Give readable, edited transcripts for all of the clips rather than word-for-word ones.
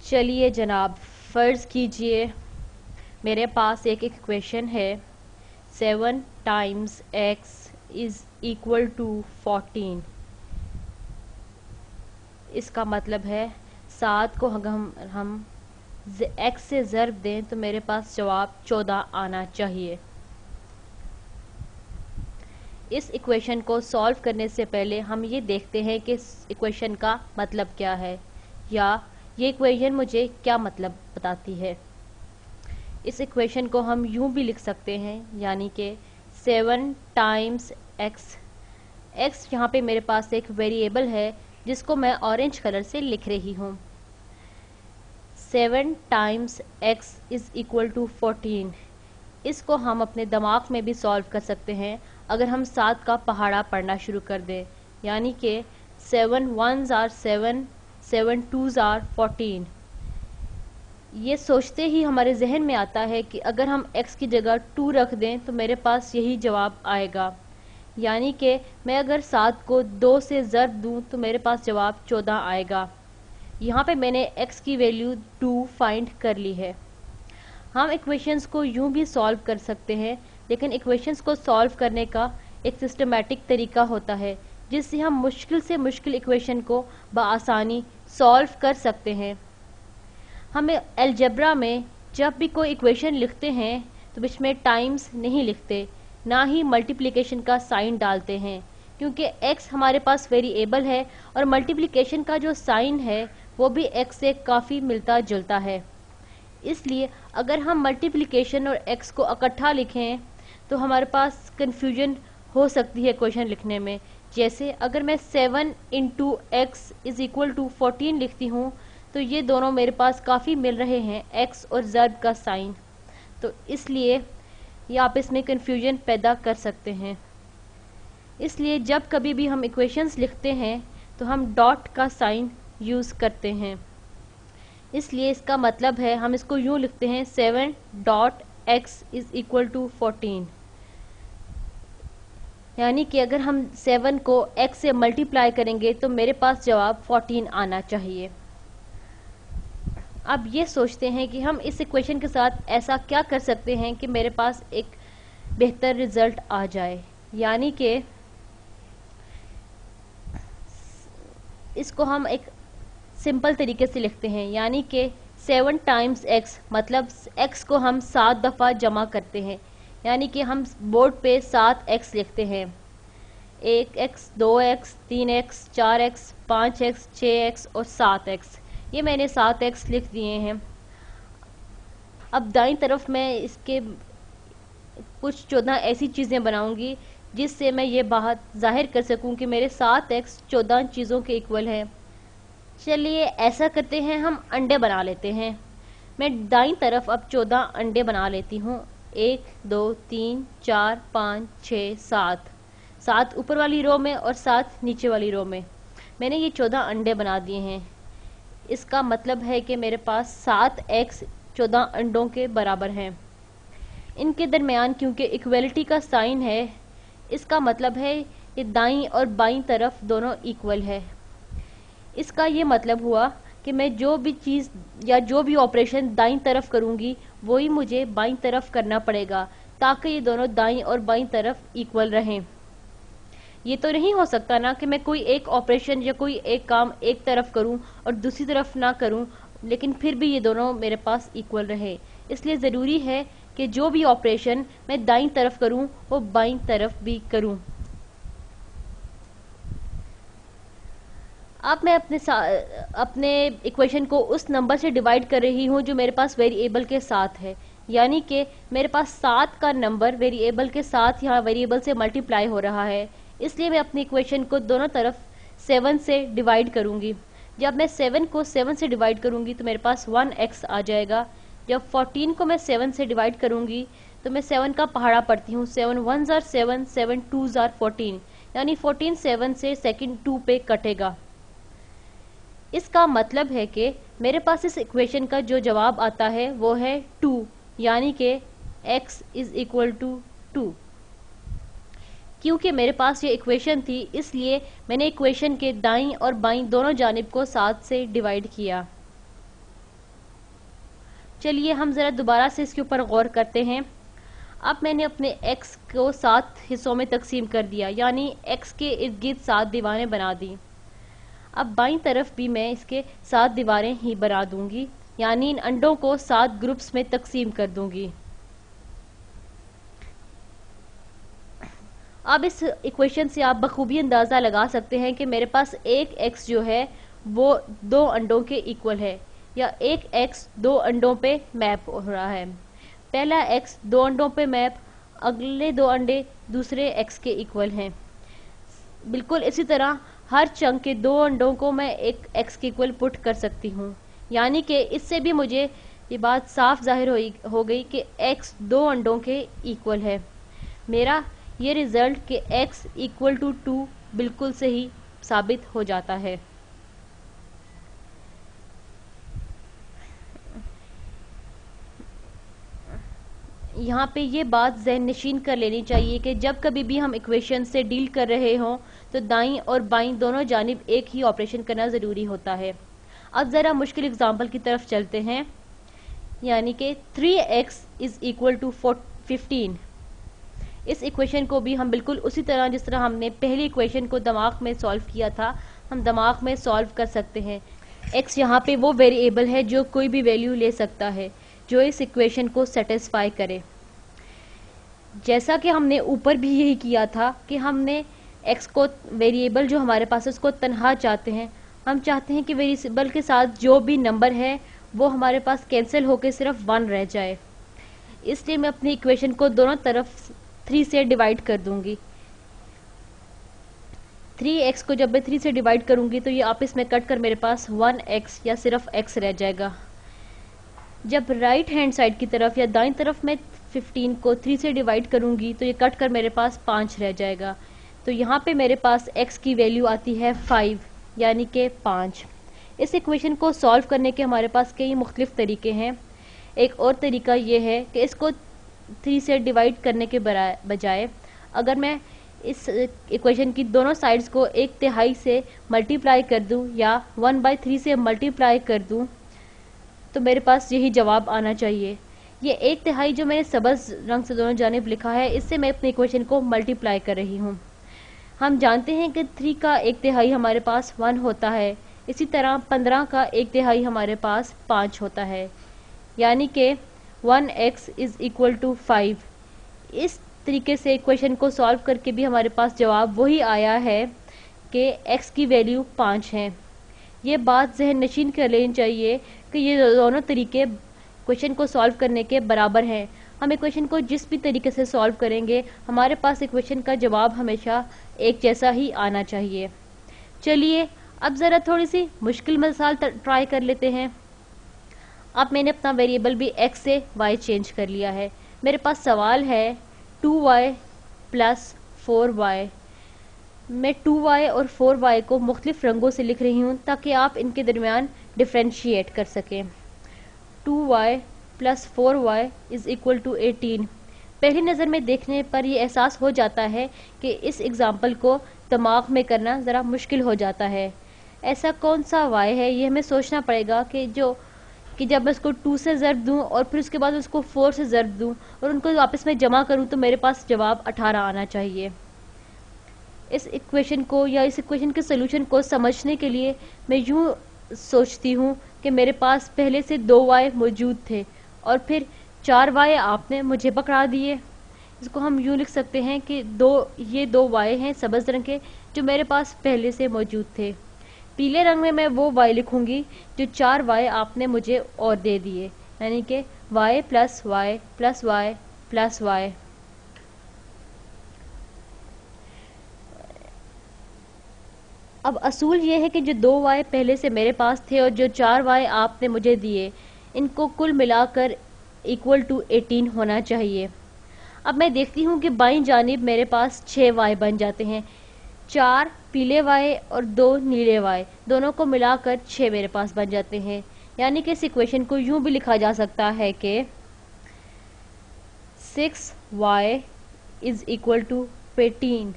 چلیے جناب، فرض کیجئے میرے پاس ایک ایکویشن ہے 7 times x is equal to 14۔ اس کا مطلب ہے 7 کو ہم x سے ضرب دیں تو میرے پاس جواب 14 آنا چاہیے۔ اس ایکویشن کو سالو کرنے سے پہلے ہم یہ دیکھتے ہیں کہ اس ایکویشن کا مطلب کیا ہے، یا یہ ایکویشن مجھے کیا مطلب بتاتی ہے۔ اس ایکویشن کو ہم یوں بھی لکھ سکتے ہیں، یعنی کہ 7 ٹائمز x یہاں پہ میرے پاس ایک ویریبل ہے جس کو میں اورنج کلر سے لکھ رہی ہوں۔ 7 times x is equal to 14۔ اس کو ہم اپنے دماغ میں بھی سالو کر سکتے ہیں اگر ہم 7 کا پہاڑا پڑھنا شروع کر دیں، یعنی کہ 7 1s are 7 7 2s are 14۔ یہ سوچتے ہی ہمارے ذہن میں آتا ہے کہ اگر ہم x کی جگہ 2 رکھ دیں تو میرے پاس یہی جواب آئے گا، یعنی کہ میں اگر 7 کو 2 سے ضرب دوں تو میرے پاس جواب 14 آئے گا۔ یہاں پہ میں نے x کی ویلیو 2 فائنڈ کر لی ہے۔ ہم ایکویشنز کو یوں بھی سالو کر سکتے ہیں، لیکن ایکویشنز کو سالو کرنے کا ایک سسٹمیٹک طریقہ ہوتا ہے جس سے ہم مشکل سے مشکل ایکویشن کو بآسانی سالو کر سکتے ہیں۔ ہمیں الجبرا میں جب بھی کوئی ایکویشن لکھتے ہیں تو اس میں ٹائمز نہیں لکھتے، نہ ہی ملٹیپلیکیشن کا سائن ڈالتے ہیں، کیونکہ x ہمارے پاس ویریبل ہے اور ملٹیپلیکیشن کا جو سائن ہے وہ بھی x سے کافی ملتا جلتا ہے۔ اس لیے اگر ہم ملٹیپلیکیشن اور x کو اکٹھا لکھیں تو ہمارے پاس کنفیوژن ہو سکتی ہے ایکویشن لکھنے میں۔ جیسے اگر میں 7 into x is equal to 14 لکھتی ہوں تو یہ دونوں میرے پاس کافی مل رہے ہیں x اور ضرب کا سائن، تو اس لیے یہ آپس میں کنفیوژن پیدا کر سکتے ہیں۔ اس لیے جب کبھی بھی ہم ایکویشنز لکھتے ہیں تو ہم ڈاٹ کا سائن یوز کرتے ہیں۔ اس لیے اس کا مطلب ہے ہم اس کو یوں لکھتے ہیں 7 dot x is equal to 14، یعنی کہ اگر ہم 7 کو x سے ملٹیپلائی کریں گے تو میرے پاس جواب 14 آنا چاہیے۔ اب یہ سوچتے ہیں کہ ہم اس ایکویشن کے ساتھ ایسا کیا کر سکتے ہیں کہ میرے پاس ایک بہتر رزلٹ آ جائے، یعنی کہ اس کو ہم ایک سمپل طریقے سے لکھتے ہیں، یعنی کہ 7 ٹائمز x مطلب x کو ہم 7 دفعہ جمع کرتے ہیں، یعنی کہ ہم بورڈ پہ 7x لکھتے ہیں، 1x 2x 3x 4x 5x 6x اور 7x۔ یہ میں نے 7x لکھ دیے ہیں۔ اب دائیں طرف میں اس کے کچھ 14 ایسی چیزیں بناؤں گی جس سے میں یہ بات ظاہر کر سکوں کہ میرے 7x 14 چیزوں کے ایکول ہیں۔ چلیے ایسا کرتے ہیں، ہم انڈے بنا لیتے ہیں۔ میں دائیں طرف اب 14 انڈے بنا لیتی ہوں، 1 2 3 4 5 6 7 7 اوپر والی رو میں اور 7 نیچے والی رو میں۔ میں نے یہ 14 انڈے بنا دیے ہیں۔ اس کا مطلب ہے کہ میرے پاس 7x 14 انڈوں کے برابر ہیں۔ ان کے درمیان کیونکہ ایکویلٹی کا سائن ہے، اس کا مطلب ہے یہ دائیں اور بائیں طرف دونوں ایکول ہے۔ اس کا یہ مطلب ہوا کہ میں جو بھی چیز یا جو بھی آپریشن دائیں طرف کروں گی وہی مجھے بائیں طرف کرنا پڑے گا، تاکہ یہ دونوں دائیں اور بائیں طرف ایکول رہیں۔ یہ تو نہیں ہو سکتا نا کہ میں کوئی ایک آپریشن یا کوئی ایک کام ایک طرف کروں اور دوسری طرف نہ کروں لیکن پھر بھی یہ دونوں میرے پاس ایکول رہے۔ اس لیے ضروری ہے کہ جو بھی آپریشن میں دائیں طرف کروں وہ بائیں طرف بھی کروں۔ اب میں اپنے ایکویشن کو اس نمبر سے ڈیوائیڈ کر رہی ہوں جو میرے پاس ویریبل کے ساتھ ہے، یعنی کہ میرے پاس 7 کا نمبر ویریبل کے ساتھ یہاں ویریبل سے ملٹیپلائی ہو رہا ہے، اس لیے میں اپنی ایکویشن کو دونوں طرف 7 سے ڈیوائیڈ کروں گی۔ جب میں 7 کو 7 سے ڈیوائیڈ کروں گی تو میرے پاس 1x آ جائے گا۔ جب 14 کو میں 7 سے ڈیوائیڈ کروں گی تو میں 7 کا پہاڑا پڑھتی ہوں، 7 1s are 7 7 2s are 14، یعنی 14 7 سے سیکنڈ 2 پہ کٹے گا۔ اس کا مطلب ہے کہ میرے پاس اس ایکویشن کا جو جواب آتا ہے وہ ہے 2، یعنی کہ x is equal to 2۔ کیونکہ میرے پاس یہ ایکویشن تھی اس لیے میں نے ایکویشن کے دائیں اور بائیں دونوں جانب کو 7 سے ڈیوائیڈ کیا۔ چلیے ہم ذرا دوبارہ سے اس کے اوپر غور کرتے ہیں. اب میں نے اپنے x کو 7 حصوں میں تقسیم کر دیا، یعنی x کے ارد گرد 7 دیواریں بنا دی. اب بائیں طرف بھی میں اس کے 7 دیواریں ہی بنا دوں گی، یعنی ان انڈوں کو 7 گروپس میں تقسیم کر دوں گی. اب اس ایکویشن سے آپ بخوبی اندازہ لگا سکتے ہیں کہ میرے پاس ایک x جو ہے وہ 2 انڈوں کے ایکول ہے، یا ایک x 2 انڈوں پہ میپ ہو رہا ہے. پہلا x 2 انڈوں پہ میپ، اگلے 2 انڈے دوسرے x کے ایکول ہیں. بالکل اسی طرح ہر چنک کے 2 انڈوں کو میں ایک x کے ایکول پٹ کر سکتی ہوں، یعنی کہ اس سے بھی مجھے یہ بات صاف ظاہر ہو گئی کہ x 2 انڈوں کے ایکول ہے. میرا یہ رزلٹ کہ x ایکول ٹو 2 بالکل صحیح ثابت ہو جاتا ہے. یہاں پہ یہ بات ذہن نشین کر لینی چاہیے کہ جب کبھی بھی ہم ایکویشن سے ڈیل کر رہے ہوں تو دائیں اور بائیں دونوں جانب ایک ہی آپریشن کرنا ضروری ہوتا ہے. اب ذرا مشکل اگزامپل کی طرف چلتے ہیں، یعنی کہ 3x is equal to 15. اس ایکویشن کو بھی ہم بالکل اسی طرح جس طرح ہم نے پہلی ایکویشن کو دماغ میں سالو کیا تھا، ہم دماغ میں سالو کر سکتے ہیں. x یہاں پہ وہ ویریبل ہے جو کوئی بھی ویلیو لے سکتا ہے جو اس ایکویشن کو سیٹسفائی کرے. جیسا کہ ہم نے اوپر بھی یہی کیا تھا کہ ہم نے x کو ویریبل جو ہمارے پاس اس کو تنہا چاہتے ہیں. ہم چاہتے ہیں کہ ویریبل کے ساتھ جو بھی نمبر ہے وہ ہمارے پاس کینسل ہو کے صرف 1 رہ جائے. اس لیے میں اپنی ایکویشن کو دونوں طرف 3 سے ڈیوائیڈ کر دوں گی. 3x کو جب میں 3 سے ڈیوائیڈ کروں گی تو یہ آپس میں کٹ کر میرے پاس 1x یا صرف x رہ جائے گا. جب رائٹ ہینڈ سائڈ کی طرف یا دائیں طرف میں 15 کو 3 سے ڈیوائیڈ کروں گی تو یہ کٹ کر میرے پاس 5 رہ جائے گا. تو یہاں پہ میرے پاس x کی ویلیو آتی ہے 5، یعنی کہ 5. اس ایکویشن کو سالو کرنے کے ہمارے پاس کئی مختلف طریقے ہیں. ایک اور طریقہ یہ ہے کہ اس کو 3 سے ڈیوائیڈ کرنے کے بجائے اگر میں اس ایکویشن کی دونوں سائڈز کو 1/3 سے ملٹیپلائی کر دوں یا 1/3 سے ملٹیپلائی کر دوں تو میرے پاس یہی جواب آنا چاہیے. یہ 1/3 جو میں نے سبز رنگ سے دونوں جانب لکھا ہے، اس سے میں اپنی ایکویشن کو ملٹیپلائی کر رہی ہوں. ہم جانتے ہیں کہ 3 کا 1/3 ہمارے پاس 1 ہوتا ہے، اسی طرح 15 کا 1/3 ہمارے پاس 5 ہوتا ہے، یعنی کہ 1x is equal to 5. اس طریقے سے ایکویشن کو سالو کر کے بھی ہمارے پاس جواب وہی آیا ہے کہ x کی ویلیو 5 ہے. یہ بات ذہن نشین کر لینی چاہیے کہ یہ دونوں طریقے ایکویشن کو سالو کرنے کے برابر ہیں. ہم ایکویشن کو جس بھی طریقے سے سالو کریں گے ہمارے پاس ایکویشن کا جواب ہمیشہ ایک جیسا ہی آنا چاہیے. چلیے اب ذرا تھوڑی سی مشکل مثال ٹرائی کر لیتے ہیں. اب میں نے اپنا ویریبل بھی x سے y چینج کر لیا ہے. میرے پاس سوال ہے 2y پلس 4y. میں 2y اور 4y کو مختلف رنگوں سے لکھ رہی ہوں تاکہ آپ ان کے درمیان ڈیفرینشیٹ کر سکیں. 2y plus 4y is equal to 18. پہلی نظر میں دیکھنے پر یہ احساس ہو جاتا ہے کہ اس ایگزامپل کو دماغ میں کرنا ذرا مشکل ہو جاتا ہے. ایسا کون سا y ہے، یہ ہمیں سوچنا پڑے گا کہ جب میں اس کو 2 سے ضرب دوں اور پھر اس کے بعد اس کو 4 سے ضرب دوں اور ان کو واپس میں جمع کروں تو میرے پاس جواب 18 آنا چاہیے. اس ایکویشن کو یا اس ایکویشن کے سولوشن کو سمجھنے کے لیے میں یوں سوچتی ہوں کہ میرے پاس پہلے سے 2y موجود تھے اور پھر 4y آپ نے مجھے پکڑا دیے. اس کو ہم یوں لکھ سکتے ہیں کہ یہ 2y ہیں سبز رنگ کے جو میرے پاس پہلے سے موجود تھے. پیلے رنگ میں وہ y لکھوں گی جو 4y آپ نے مجھے اور دے دیے، یعنی کہ y plus y plus y plus y. اب اصول یہ ہے کہ جو 2y پہلے سے میرے پاس تھے اور جو 4y آپ نے مجھے دیے ان کو کل ملا کر ایکول ٹو 18 ہونا چاہیے. اب میں دیکھتی ہوں کہ بائیں جانب میرے پاس 6y بن جاتے ہیں. 4 پیلے y اور 2 نیلے y دونوں کو ملا کر 6 میرے پاس بن جاتے ہیں، یعنی کہ اس ایکویشن کو یوں بھی لکھا جا سکتا ہے کہ 6y is equal to 18.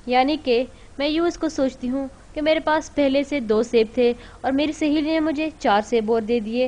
یعنی کہ میں یوں اس کو سوچتی ہوں کہ میرے پاس پہلے سے 2 سیب تھے اور میری سہیلی نے مجھے 4 سیب اور دے دیے.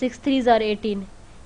6 3s are 18,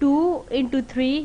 2 into 3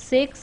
6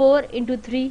4 into 3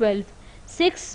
12। 6